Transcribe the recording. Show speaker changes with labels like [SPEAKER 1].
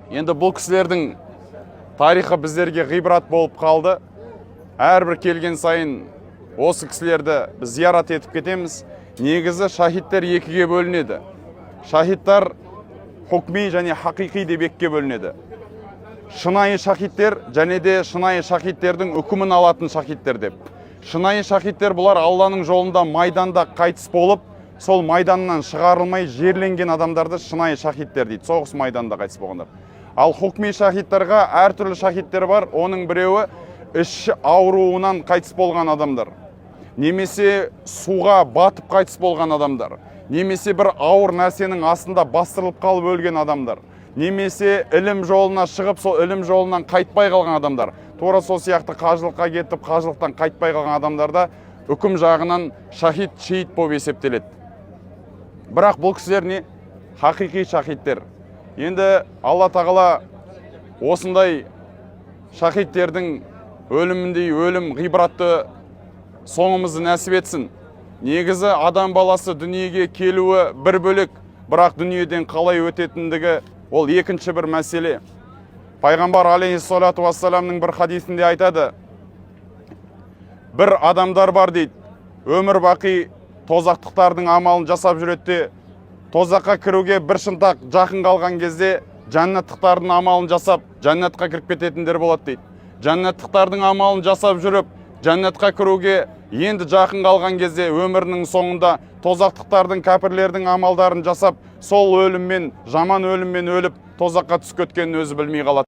[SPEAKER 1] Енді бұл кісілердің тарихы біздерге ғибрат болып қалды. Әрбір келген сайын осы кісілерді біз зиярат етіп кетеміз. Негізі шахидтер екіге бөлінеді. Шахидтар хукми және хақиқи деп екіге бөлінеді. Шынайы шахидтер және де шынайы шахидтердің үкімін алатын шахидтер деп. Шынайы шахидтер бұлар Алланың жолында майданда қайтыс болып, сол майданнан шығарылмай жерленген адамдарды шынайы шахидтер дейді. Соғыс майданда қайтыс болғандар. Ал хукми шахидтарға әртүрлі шахидтер бар. Оның біреуі іші ауруынан қайтыс болған адамдар. Немесе суға батып қайтыс болған адамдар. Немесе бір ауыр нәрсенің астында бастырылып қалып өлген адамдар. Немесе ілім жолына шығып, сол ілім жолынан қайтпай қалған адамдар. Тура сол сияқты қажылыққа кетіп, қажылықтан қайтпай қалған адамдарда үкім жағынан шахид, шейіт болып есептеледі. Бірақ бұл кісілер не? Хақиқи шахидтер. Енді Алла тағала осындай шахидтердің өліміндей өлім ғибратты соңымызды нәсіп етсін. Негізі адам баласы дүниеге келуі бір бөлек, бірақ дүниеден қалай өтетіндігі ол екінші бір мәселе. Пайғамбар алейхиссалату вассаламның бір хадисінде айтады: бір адамдар бар дейді, өмір бақи тозақтықтардың амалын жасап жүреді. Тозаққа кіруге бір шынтақ жақын қалған кезде жәннаттықтардың амалын жасап, жәннатқа кіріп кететіндер болады дейді. Жәннаттықтардың амалын жасап жүріп, жәннатқа кіруге енді жақын қалған кезде өмірінің соңында тозақтықтардың, кәпірлердің амалдарын жасап, сол өліммен, жаман өліммен өліп, тозаққа түсіп кеткенін өзі білмей қалады.